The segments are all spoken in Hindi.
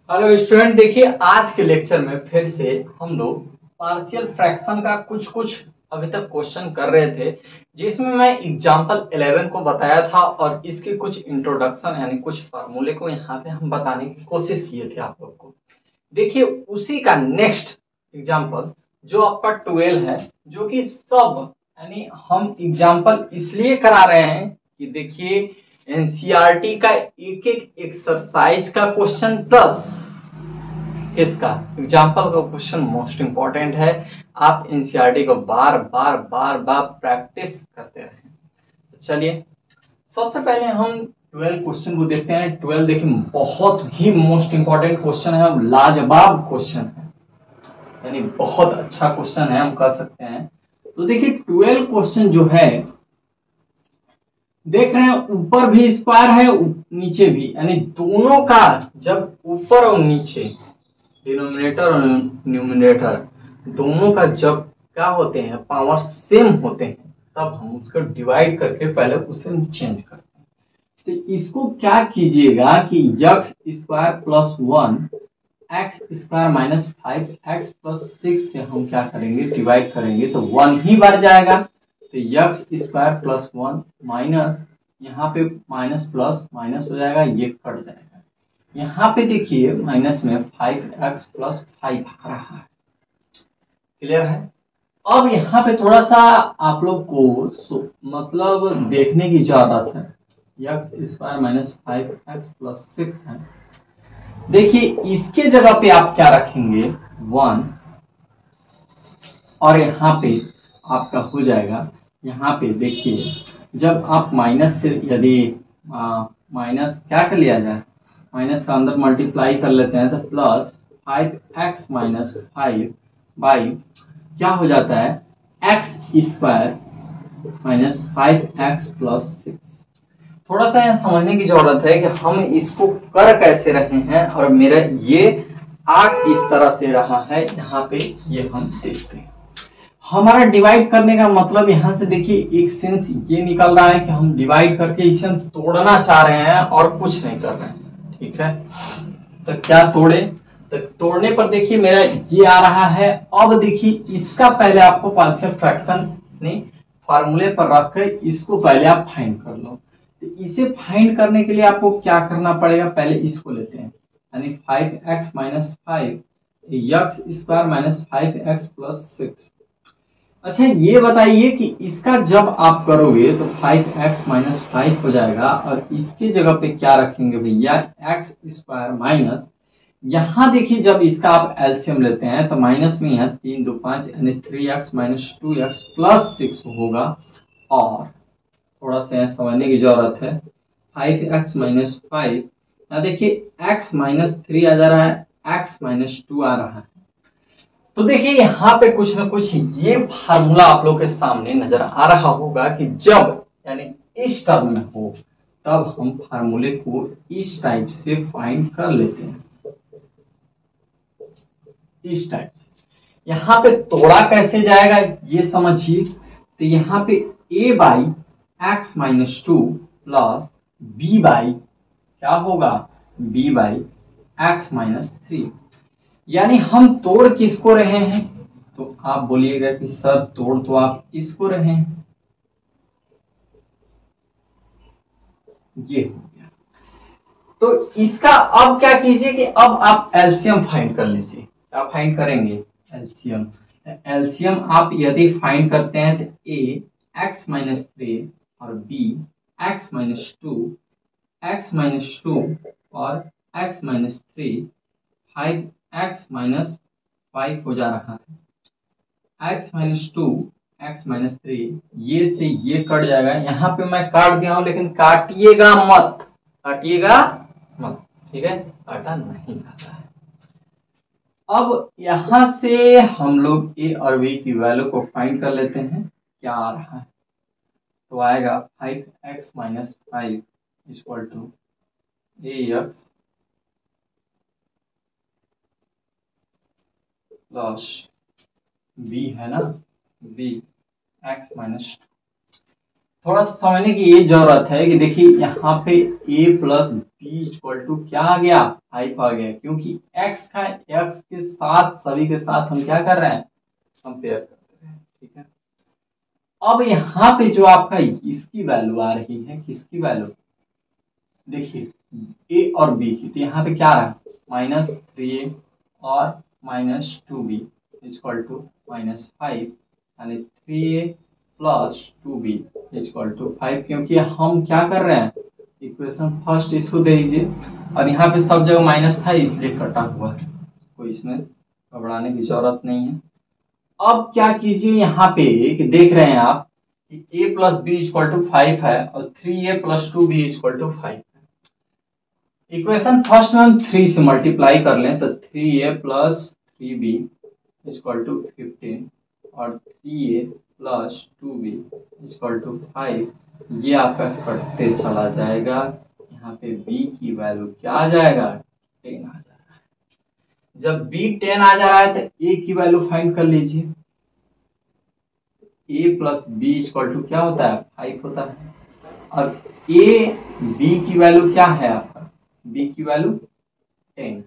हेलो स्टूडेंट, देखिए आज के लेक्चर में फिर से हम लोग पार्शियल फ्रैक्शन का कुछ कुछ अभी तक क्वेश्चन कर रहे थे, जिसमें मैं एग्जांपल 11 को बताया था और इसके कुछ इंट्रोडक्शन यानी कुछ फार्मूले को यहाँ पे हम बताने की कोशिश किए थे आप लोग को। देखिए उसी का नेक्स्ट एग्जांपल जो आपका 12 है, जो कि सब यानी हम एग्जांपल इसलिए करा रहे हैं कि देखिए एनसीईआरटी का एक एक एक्सरसाइज का क्वेश्चन प्लस इसका एग्जाम्पल का क्वेश्चन मोस्ट इंपॉर्टेंट है। आप एनसीईआरटी को बार बार बार बार प्रैक्टिस करते रहें। तो चलिए सबसे पहले हम 12 क्वेश्चन को देखते हैं। 12 देखिए बहुत ही मोस्ट इंपॉर्टेंट क्वेश्चन है, लाजवाब क्वेश्चन है, यानी बहुत अच्छा क्वेश्चन है हम कह सकते हैं। तो देखिए 12 क्वेश्चन जो है देख रहे हैं, ऊपर भी स्क्वायर है नीचे भी, यानी दोनों का जब ऊपर और नीचे डिनोमिनेटर और न्यूमिनेटर दोनों का जब क्या होते हैं पावर सेम होते हैं, तब हम उसको डिवाइड करके पहले उसे चेंज करते हैं। तो इसको क्या कीजिएगा कि x square plus 1 x square minus 5 x plus 6 से हम क्या करेंगे डिवाइड करेंगे तो 1 ही बढ़ जाएगा। तो यक्स स्क्वायर प्लस 1 माइनस यहाँ पे माइनस प्लस माइनस हो जाएगा, ये कट जाएगा। यहाँ पे देखिए माइनस में 5x प्लस 5 आ रहा है। क्लियर है। अब यहाँ पे थोड़ा सा आप लोग को मतलब देखने की जरूरत है। X square minus 5x plus 6 है। देखिए इसके जगह पे आप क्या रखेंगे 1, और यहाँ पे आपका हो जाएगा। यहाँ पे देखिए जब आप माइनस से यदि माइनस क्या कर लिया जाए, माइनस का अंदर मल्टीप्लाई कर लेते हैं तो प्लस 5x माइनस 5 बाई क्या हो जाता है x square minus 5x plus 6। थोड़ा सा यहाँ समझने की जरूरत है कि हम इसको कर कैसे रहे हैं, और मेरा ये आ किस तरह से रहा है यहाँ पे ये हम देखते हैं। हमारा डिवाइड करने का मतलब यहाँ से देखिए एक सेंस ये निकल रहा है कि हम डिवाइड करके इसे हम तोड़ना चाह रहे हैं और कुछ नहीं कर रहे हैं। ठीक है, तो क्या तोड़े, तो तोड़ने पर देखिए मेरा ये आ रहा है। अब देखिए इसका पहले आपको पार्शियल फ्रैक्शन ने फार्मूले पर रख कर इसको पहले आप फाइंड कर लो। तो इसे फाइंड करने के लिए आपको क्या करना पड़ेगा, पहले इसको लेते हैं यानी 5x minus 5 x square minus 5x plus 6। अच्छा ये बताइए कि इसका जब आप करोगे तो 5x माइनस 5 हो जाएगा, और इसके जगह पे क्या रखेंगे भैया एक्स स्क्वायर माइनस, यहाँ देखिए जब इसका आप एलसीएम लेते हैं तो माइनस में यहाँ 3 2 5 यानी 3x माइनस 2x प्लस 6 होगा। और थोड़ा सा यहाँ समझने की जरूरत है 5x माइनस 5, यहाँ देखिए x माइनस 3 आ जा रहा है, x माइनस 2 आ रहा है। तो देखिए यहाँ पे कुछ ना कुछ ये फार्मूला आप लोग के सामने नजर आ रहा होगा कि जब यानी इस टर्म में हो तब हम फार्मूले को इस टाइप से फाइंड कर लेते हैं, इस टाइप से। यहाँ पे तोड़ा कैसे जाएगा ये समझिए। तो यहाँ पे a by x minus 2 plus b by क्या होगा b बाई एक्स माइनस 3, यानी हम तोड़ किसको रहे हैं, तो आप बोलिएगा कि सर तोड़ तो आप इसको रहे हैं, ये हो गया। तो इसका अब क्या कीजिए कि अब आप एलसीएम फाइंड कर लीजिए। क्या फाइंड करेंगे एलसीएम। एलसीएम आप यदि फाइंड करते हैं तो ए एक्स माइनस 3 और b x minus 2, x minus 2 और एक्स माइनस 3, 5x माइनस 5 हो जा रहा है, x माइनस 2 एक्स माइनस 3, ये से ये कट जाएगा। यहाँ पे मैं काट दिया हूं लेकिन काटिएगा मत, काटिएगा मत, ठीक है, काटा नहीं जाता है। अब यहां से हम लोग ए और बी की वैल्यू को फाइंड कर लेते हैं, क्या आ रहा है तो आएगा 5x minus 5 equal to a x plus b है ना, बी एक्स माइनस 2। थोड़ा सा समझने की ये जरूरत है कि देखिए यहाँ पे a plus b equal to क्या आ गया, 5 आ गया, क्योंकि x के साथ सभी के साथ हम क्या कर रहे हैं, कंपेयर कर रहे हैं। ठीक है, अब यहाँ पे जो आपका इसकी वैल्यू आ रही है, किसकी वैल्यू, देखिए a और b की, तो यहाँ पे क्या रहा, -3a और -2b इक्वल टू -5, यानी 3a plus 2b equal to 5, क्योंकि हम क्या कर रहे हैं, इक्वेशन फर्स्ट इसको दे दीजिए, और यहाँ पे सब जगह माइनस था इसलिए कटा हुआ है, कोई इसमें घबराने की जरूरत नहीं है। अब क्या कीजिए, यहाँ पे कि देख रहे हैं आप कि a plus b equal to 5 है और 3a plus 2b equal to 5 है। इक्वेशन फर्स्ट में हम 3 से मल्टीप्लाई कर लें तो 3a plus 3b equal to 15 और 3a plus 2b equal to 5, ये आपका कटते चला जाएगा। यहाँ पे b की वैल्यू क्या आ जाएगा, 10 आ जाएगा। जब b 10 आ जा रहा है तो a की वैल्यू फाइंड कर लीजिए, a plus b equal to क्या होता है, 5 होता है, और a b की वैल्यू क्या है आपका, b की वैल्यू 10।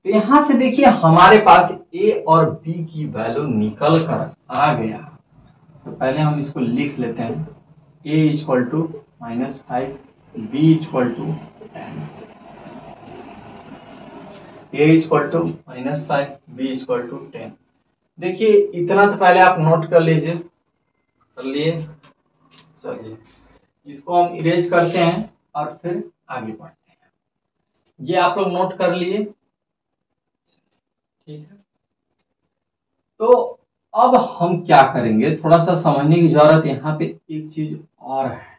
तो यहां से देखिए हमारे पास a और b की वैल्यू निकल कर आ गया। तो पहले हम इसको लिख लेते हैं, a equal to -5, b equal to 10, a equal to -5, b equal to 10। देखिए इतना तो पहले आप नोट कर लीजिए, कर लिए, चलिए इसको हम इरेज करते हैं और फिर आगे बढ़ते हैं। ये आप लोग नोट कर लिए, ठीक है। तो अब हम क्या करेंगे, थोड़ा सा समझने की जरूरत, यहाँ पे एक चीज और है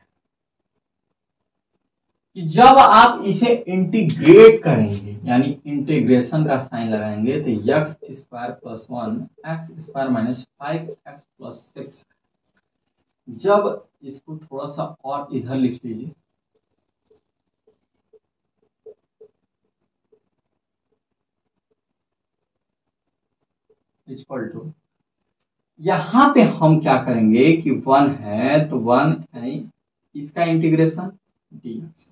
कि जब आप इसे इंटीग्रेट करेंगे, यानी इंटीग्रेशन का साइन लगाएंगे, तो x square plus 1 x square minus 5x plus 6, जब इसको थोड़ा सा और इधर लिख लीजिए, इक्वल टू, यहां पे हम क्या करेंगे कि 1 है तो 1 यानी इसका इंटीग्रेशन dx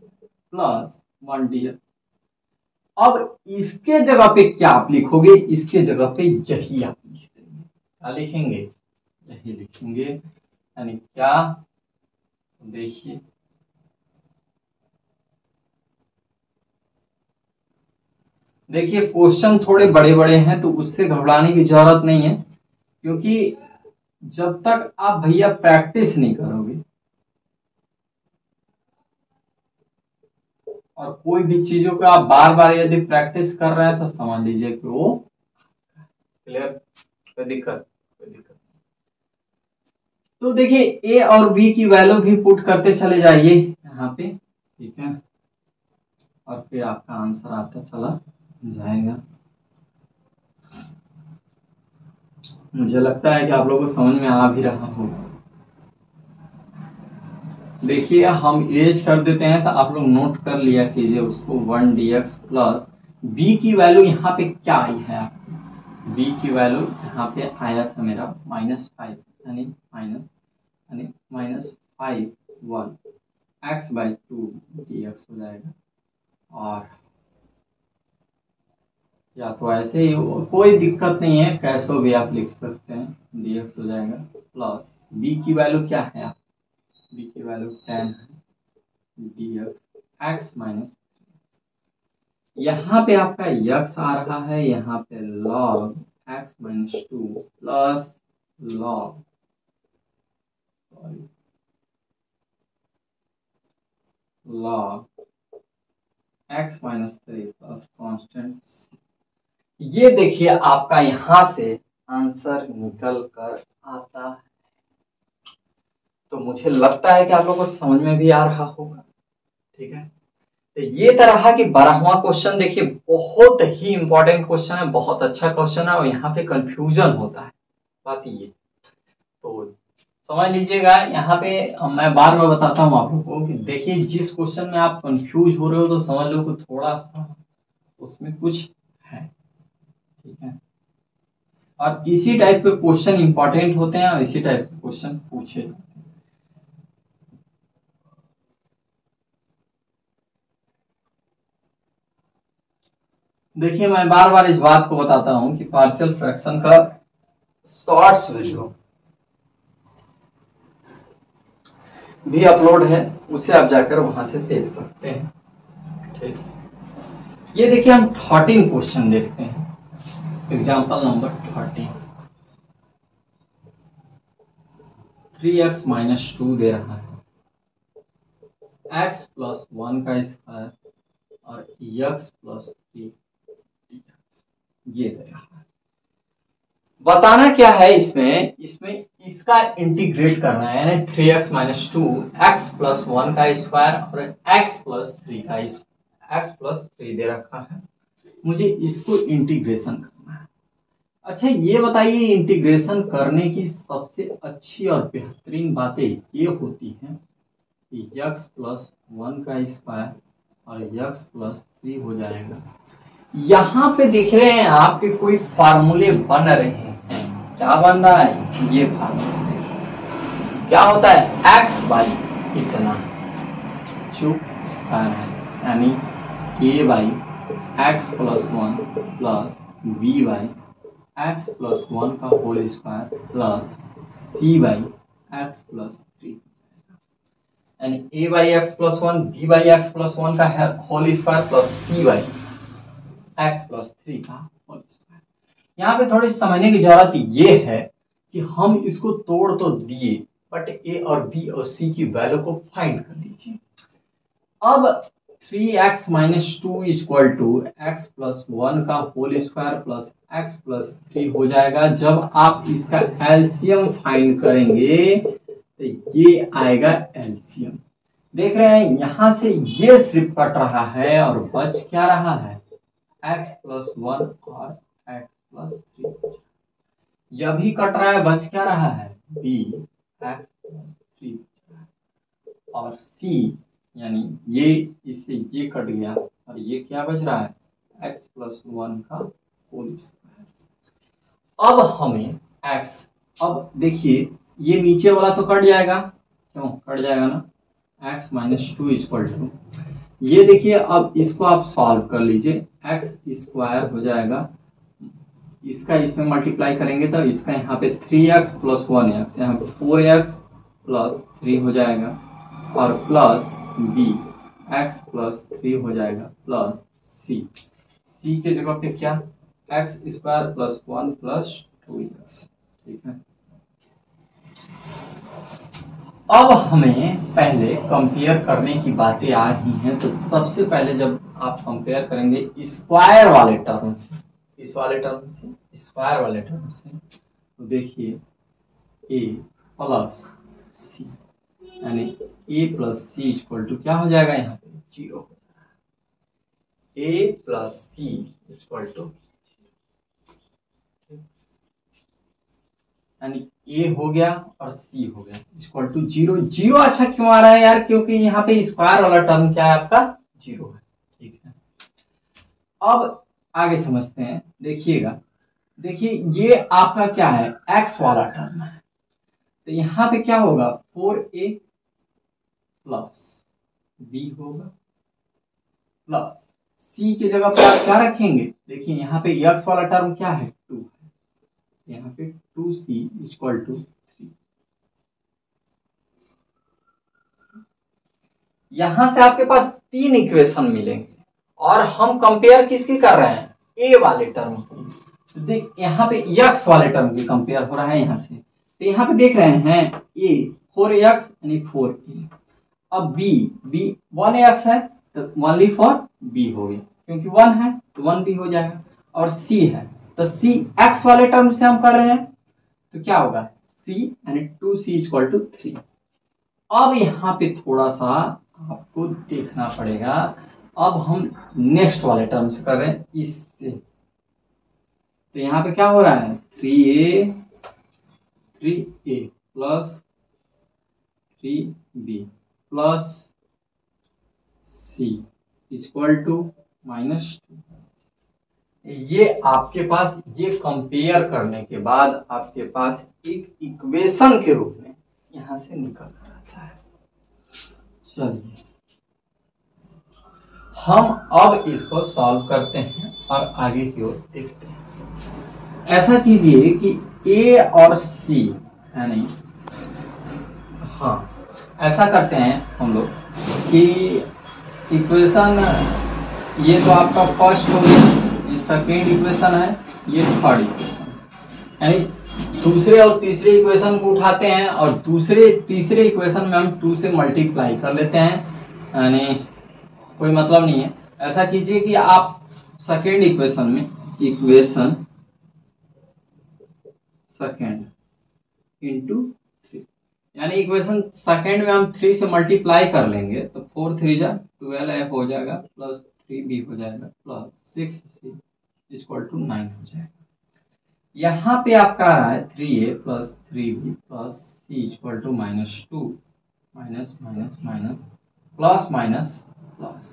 प्लस 1 dx। अब इसके जगह पे क्या आप लिखोगे, इसके जगह पे यही आप लिख देंगे, क्या लिखेंगे, यही लिखेंगे, यानी क्या, देखिए देखिए क्वेश्चन थोड़े बड़े बड़े हैं तो उससे घबराने की जरूरत नहीं है, क्योंकि जब तक आप भैया प्रैक्टिस नहीं करोगे और कोई भी चीजों का आप बार बार यदि प्रैक्टिस कर रहे हैं तो समझ लीजिए कि वो क्लियर, कोई दिक्कत, कोई दिक्कत। तो देखिए a और b की वैल्यू भी पुट करते चले जाइए यहाँ पे, ठीक है, और फिर आपका आंसर आता चला जाएगा। मुझे लगता है कि आप लोगों को समझ में आ भी रहा होगा। देखिए हम इरेज कर देते हैं तो आप लोग नोट कर लिया कीजिए उसको, 1 dx प्लस b की वैल्यू यहाँ पे क्या आई है, b की वैल्यू यहाँ पे आया था मेरा -5, यानी -5 1 x/2 dx हो जाएगा, और या तो ऐसे ही कोई दिक्कत नहीं है, कैसो भी आप लिख सकते हैं, dx हो जाएगा, प्लस b की वैल्यू क्या है, b की वैल्यू 10 है, dx x माइनस, यहाँ पे आपका यक्स आ रहा है, यहाँ पे log x-2 plus log x-3 plus constant. ये देखिए आपका यहां से आंसर निकल कर आता है। तो मुझे लगता है कि आप लोगों को समझ में भी आ रहा होगा, ठीक है। तो ये तरह की 12वां क्वेश्चन देखिए बहुत ही इंपॉर्टेंट क्वेश्चन है, बहुत अच्छा क्वेश्चन है, और यहाँ पे कंफ्यूजन होता है, बात ये तो समझ लीजिएगा। यहाँ पे मैं बार बार बताता हूँ आप लोगों को कि देखिए जिस क्वेश्चन में आप कंफ्यूज हो रहे हो तो समझ लो कि थोड़ा सा उसमें कुछ है, ठीक है। और इसी टाइप के क्वेश्चन इंपॉर्टेंट होते हैं और इसी टाइप के क्वेश्चन पूछे जाते हैं। देखिए मैं बार बार इस बात को बताता हूं कि पार्शियल फ्रैक्शन का शॉर्ट सॉल्यूशन भी अपलोड है, उसे आप जाकर वहां से देख सकते हैं। ठीक, ये देखिए हम 13 क्वेश्चन देखते हैं। एग्जाम्पल नंबर 13, 3x माइनस 2 दे रहा है, x प्लस 1 का स्क्वायर और x प्लस 3 ये दे रहा है। बताना क्या है इसमें इसका इंटीग्रेट करना है, यानी 3x माइनस 2 x प्लस 1 का स्क्वायर और x प्लस 3 का x प्लस 3 दे रखा है, मुझे इसको इंटीग्रेशन करना है। अच्छा ये बताइए, इंटीग्रेशन करने की सबसे अच्छी और बेहतरीन बातें ये होती हैं कि x प्लस 1 का स्क्वायर और x प्लस 3 हो जाएगा। यहाँ पे देख रहे हैं आपके कोई फार्मूले बन रहे हैं, क्या बन रहा है, ये फार्मूला क्या होता है, x बाई इतना जो स्क्वायर है, यानी a by x plus 1 plus b by x plus 1 का whole square plus c by x plus 3, यानी a by x plus 1 b by x plus 1 का whole square plus c by x plus 3 का होल स्क्वायर। यहाँ पे थोड़ी समझने की जरूरत ये है कि हम इसको तोड़ तो दिए, बट ए और बी और सी की वैल्यू को फाइंड कर लीजिए। अब 3x minus 2 equal to x plus 1 का whole square plus x plus 3 हो जाएगा। जब आप इसका एलसीएम फाइंड करेंगे तो ये आएगा एलसीएम। देख रहे हैं यहां से ये सिर्फ कट रहा है और बच क्या रहा है, x प्लस 1 और x प्लस 3, यह भी कट रहा है, बच क्या रहा है, b x प्लस 3 और c, यानी ये इससे ये कट गया और ये क्या बच रहा है, x प्लस 1 का होल स्क्वायर। अब हमें x, अब देखिए ये नीचे वाला तो कट जाएगा, क्यों कट जाएगा ना, x माइनस 2 इक्वल टू, ये देखिए अब इसको आप सॉल्व कर लीजिए, x स्क्वायर हो जाएगा, इसका इसमें मल्टीप्लाई करेंगे तो इसका यहाँ पे 3x प्लस 1x, यहाँ पे 4x प्लस 3 हो जाएगा और प्लस b x प्लस 3 हो जाएगा प्लस c के जगह पे क्या, x square plus 1 plus 2x। ठीक है, अब हमें पहले कंपेयर करने की बातें आ रही हैं, तो सबसे पहले जब आप कंपेयर करेंगे स्क्वायर वाले टर्म से, इस वाले टर्म से स्क्वायर वाले टर्म से, तो देखिए a प्लस सी, यानी a plus C equal to क्या हो जाएगा, यहाँ पे 0 हो जाएगा, a plus C equal to, यानी ए हो गया और सी हो गया इक्वल टू 0। 0 अच्छा क्यों आ रहा है यार, क्योंकि यहाँ पे स्क्वायर वाला टर्म क्या है आपका, 0 है। ठीक है, अब आगे समझते हैं, देखिएगा, देखिए ये आपका क्या है, x वाला टर्म है, तो यहाँ पे क्या होगा, 4a प्लस b होगा प्लस c के जगह पे आप क्या रखेंगे, देखिए यहाँ पे x वाला टर्म क्या है, 2 है, यहाँ पे 2c इक्वल टू 3। यहां से आपके पास 3 इक्वेशन मिलेंगे और हम कंपेयर किसकी कर रहे हैं, a वाले टर्म की। देख यहाँ पे x वाले टर्म की कंपेयर हो रहा है यहाँ से, तो यहाँ पे देख रहे हैं a 4x यानी 4a, अब b 1x है तो ओनली फॉर b हो गई, क्योंकि 1 है तो 1b हो जाएगा, और c है तो c x वाले टर्म से हम कर रहे हैं तो क्या होगा, c यानी 2c इक्वल टू 3। अब यहाँ पे थोड़ा सा आपको देखना पड़ेगा, अब हम नेक्स्ट वाले टर्म से कर रहे हैं इससे, तो यहाँ पे क्या हो रहा है, 3a प्लस 3b प्लस c इक्वल टू -2, ये आपके पास ये कंपेयर करने के बाद आपके पास एक इक्वेशन के रूप में यहां से निकल कर आता है। चलिए हम अब इसको सॉल्व करते हैं और आगे की ओर देखते हैं। ऐसा कीजिए कि ए और सी यानी हाँ ऐसा करते हैं हम लोग कि इक्वेशन ये तो आपका फर्स्ट हो गया, ये सेकेंड इक्वेशन है, ये थर्ड इक्वेशन, यानी दूसरे और तीसरे इक्वेशन को उठाते हैं और तीसरे इक्वेशन में हम 2 से मल्टीप्लाई कर लेते हैं, यानी कोई मतलब नहीं है। ऐसा कीजिए कि आप सेकेंड इक्वेशन में इक्वेशन सेकेंड इंटू 3, यानी इक्वेशन सेकेंड में हम 3 से मल्टीप्लाई कर लेंगे तो 4 3 जा 12f हो जाएगा प्लस 3b हो जाएगा प्लस 6c इक्वल टू 9 हो जाएगा। यहाँ पे आपका आ रहा है 3a प्लस 3b प्लस c equal to -2 minus minus minus plus minus plus,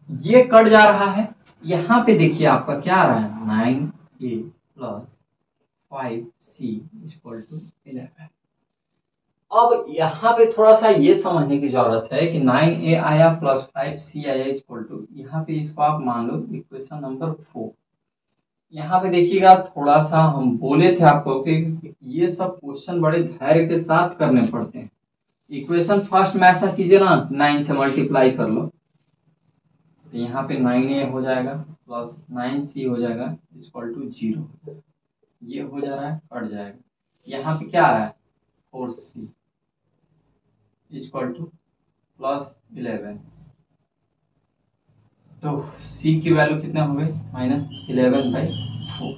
ये कट जा रहा है। यहाँ पे देखिए आपका क्या आ रहा है 9a plus 5c equal to 11। अब यहाँ पे थोड़ा सा ये समझने की जरूरत है कि 9a आया प्लस 5c आया इक्वल टू, यहाँ पे इसको आप मान लो इक्वेशन नंबर 4। यहाँ पे देखिएगा थोड़ा सा हम बोले थे आपको कि ये सब क्वेश्चन बड़े धैर्य के साथ करने पड़ते हैं। इक्वेशन फर्स्ट में ऐसा कीजिए ना 9 से मल्टीप्लाई कर लो तो यहाँ पे 9a हो जाएगा प्लस 9c हो जाएगा इक्वल टू 0, ये हो जा रहा है कट जाएगा। यहाँ पे क्या आ रहा है 4c इक्वल टू प्लस 11, तो c की वैल्यू कितना हो गई -11/4,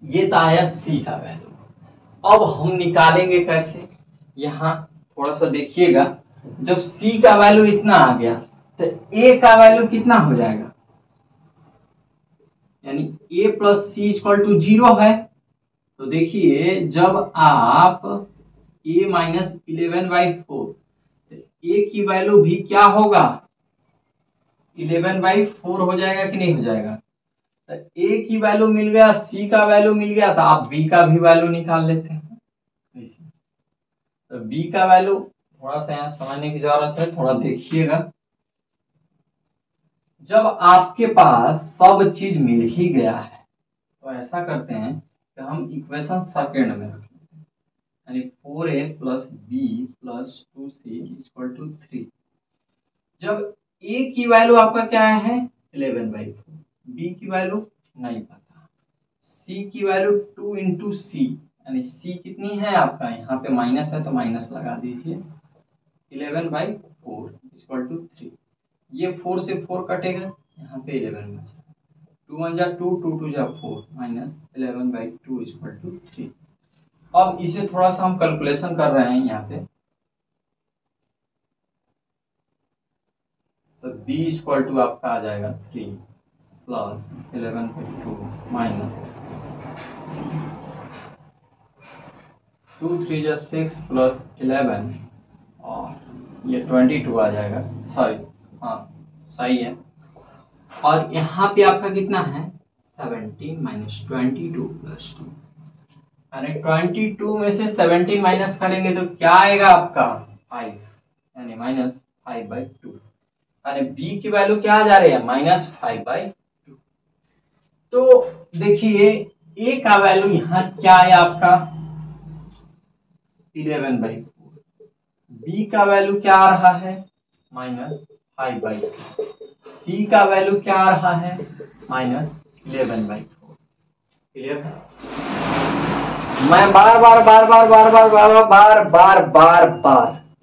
ये तो आया c का वैल्यू। अब हम निकालेंगे कैसे, यहाँ थोड़ा सा देखिएगा, जब c का वैल्यू इतना आ गया तो a का वैल्यू कितना हो जाएगा, यानी a plus C equal to 0 है। तो देखिए जब आप a माइनस 11/4, a की वैल्यू भी क्या होगा 11/4 हो जाएगा कि नहीं हो जाएगा। तो a की वैल्यू मिल गया, c का वैल्यू मिल गया, तो आप b का भी वैल्यू निकाल लेते हैं ऐसे। तो b का वैल्यू थोड़ा सा यहाँ समझने की जरूरत है, थोड़ा देखिएगा। जब आपके पास सब चीज मिल ही गया है तो ऐसा करते हैं कि हम इक्वेशन सेकेंड में रख लेते हैं, यानी 4a plus b plus 2c equal to 3। जब a की वैल्यू आपका क्या है 11/4, b की वैल्यू नहीं पता, c की वैल्यू 2 इंटू सी, यानी c कितनी है आपका, यहाँ पे माइनस है तो माइनस लगा दीजिए, 11/4 इक्वल टू 3। ये 4 से 4 कटेगा, यहाँ पे 11 बचा, 2 1 जा 2 2 2 जा 4 माइनस 11/2 इक्वल टू 3। अब इसे थोड़ा सा हम कैलकुलेशन कर रहे हैं यहाँ पे, तो b इक्वल टू आपका आ जाएगा 3 प्लस 11/2 माइनस 2 3 जा 6 प्लस 11 और ये 22 आ जाएगा, सॉरी हाँ सही है। और यहाँ पे आपका कितना है 17 माइनस 22 प्लस 2, यानी 22 में से 17 माइनस करेंगे तो क्या आएगा आपका 5, यानी -5/2, यानी b की वैल्यू क्या आ जा रही है -5/2। तो देखिए a का वैल्यू यहाँ क्या है आपका 11/4, b का वैल्यू क्या आ रहा है -5/2, c का वैल्यू क्या आ रहा है -11/4। क्लियर है। मैं बार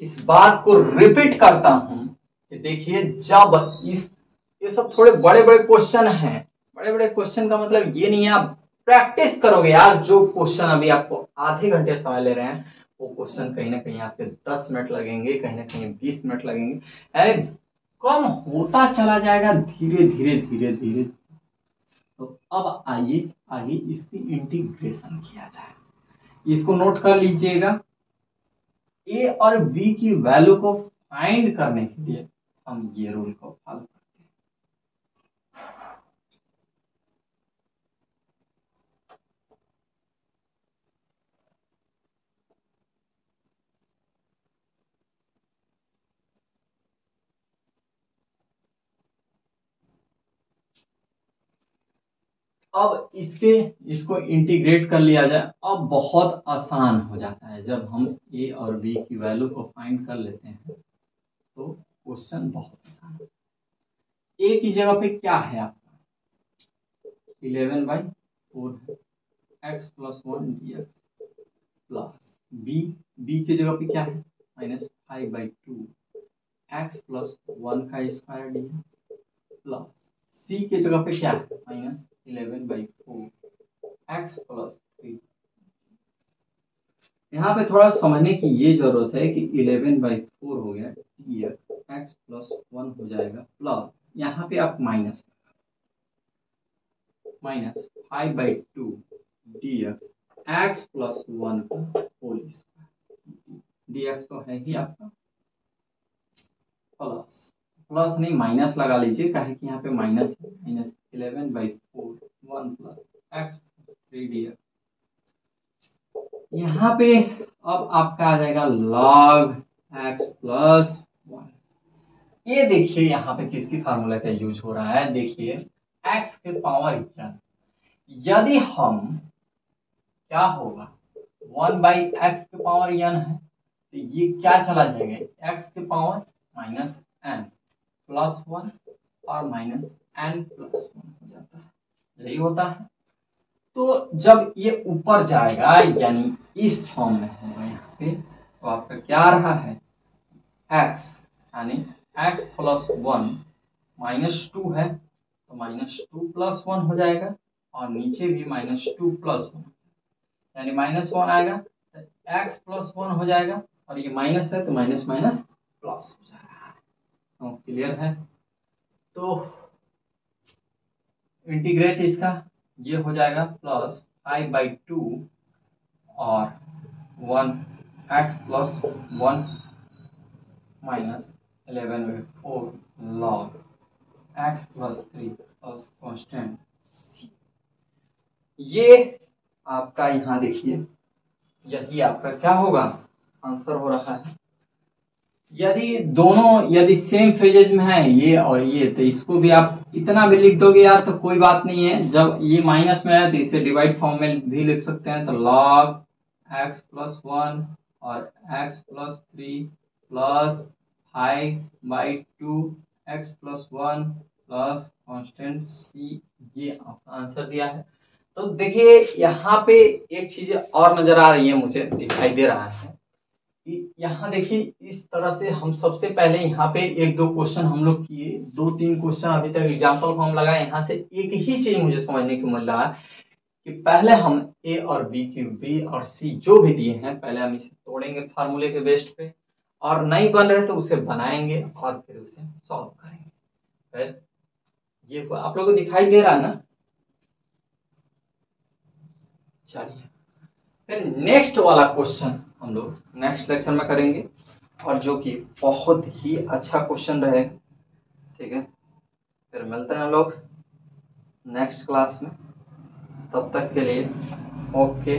इस बात को रिपीट करता हूं कि देखिए जब ये सब थोड़े बड़े बड़े क्वेश्चन हैं, बड़े बड़े क्वेश्चन का मतलब ये नहीं है आप प्रैक्टिस करोगे यार, जो क्वेश्चन अभी आपको आधे घंटे समय ले रहे हैं वो क्वेश्चन कहीं ना कहीं आपके 10 मिनट लगेंगे, कहीं ना कहीं 20 मिनट लगेंगे, अरे कम होता चला जाएगा धीरे धीरे धीरे धीरे। तो अब आइए आगे इसकी इंटीग्रेशन किया जाए, इसको नोट कर लीजिएगा। ए और बी की वैल्यू को फाइंड करने के लिए हम ये रूल को फॉलो करते हैं। अब इसको इंटीग्रेट कर लिया जाए। अब बहुत आसान हो जाता है जब हम a और b की वैल्यू को फाइंड कर लेते हैं तो क्वेश्चन बहुत आसान है। a की जगह पे क्या है आपका 11/4 है, x plus 1 dx plus b की जगह पे क्या है -5/2 x प्लस 1 का स्क्वायर dx प्लस c की जगह पे क्या है -11/4 x प्लस 3। यहाँ पे थोड़ा समझने की ये जरूरत है कि 11/4 हो गया dx x प्लस 1 हो जाएगा प्लस यहाँ पे आप माइनस 5/2 dx x प्लस 1 का होल स्क्वायर dx तो है ही आपका प्लस नहीं माइनस लगा लीजिए काहे कि यहाँ पे माइनस है -11/4 1 प्लस x प्लस 3 dx। यहाँ पे अब आपका आ जाएगा log x प्लस 1। ये देखिए यहाँ पे किसकी फार्मूला का यूज हो रहा है, देखिए x के पावर n। यदि हम क्या होगा 1/x के पावर n है तो ये क्या चला जाएगा x के पावर -n प्लस 1 और -n प्लस 1 हो जाता है, यही होता है। तो जब ये ऊपर जाएगा यानी इस फॉर्म में होगा यहाँ पे तो आपका क्या आ रहा है x यानी x प्लस 1 -2 है तो -2 प्लस 1 हो जाएगा और नीचे भी -2 प्लस 1 यानी -1 आएगा तो x प्लस 1 हो जाएगा और ये माइनस है तो माइनस माइनस प्लस हो जाएगा। तो क्लियर है। तो इंटीग्रेट इसका ये हो जाएगा प्लस 5/2 और 1 x plus 1 -11/4 log x plus 3 plus constant c। ये आपका यहाँ देखिए यही आपका क्या होगा आंसर हो रहा है। यदि सेम फेजेज में है ये और ये तो इसको भी आप इतना भी लिख दोगे यार तो कोई बात नहीं है। जब ये माइनस में है तो इसे डिवाइड फॉर्म में भी लिख सकते हैं तो log x प्लस 1 और x plus 3 plus 5/2 x plus 1 plus constant c। ये आपका आंसर दिया है। तो देखिए यहाँ पे एक चीज और नजर आ रही है, मुझे दिखाई दे रहा है कि यहाँ देखिए इस तरह से हम सबसे पहले यहाँ पे 1-2 क्वेश्चन हम लोग किए, 2-3 क्वेश्चन अभी तक एग्जाम्पल फॉर्म लगाए। यहाँ से एक ही चीज मुझे समझने को मिल रहा है कि पहले हम ए और बी और सी जो भी दिए हैं पहले हम इसे तोड़ेंगे फार्मूले के बेस्ट पे और नहीं बन रहे तो उसे बनाएंगे और फिर उसे सॉल्व करेंगे। ये आप लोगों को दिखाई दे रहा है ना। चलिए फिर नेक्स्ट वाला क्वेश्चन हम लोग नेक्स्ट लेक्चर में करेंगे और जो कि बहुत ही अच्छा क्वेश्चन रहेगा। ठीक है, फिर मिलते हैं हम लोग नेक्स्ट क्लास में। तब तक के लिए ओके।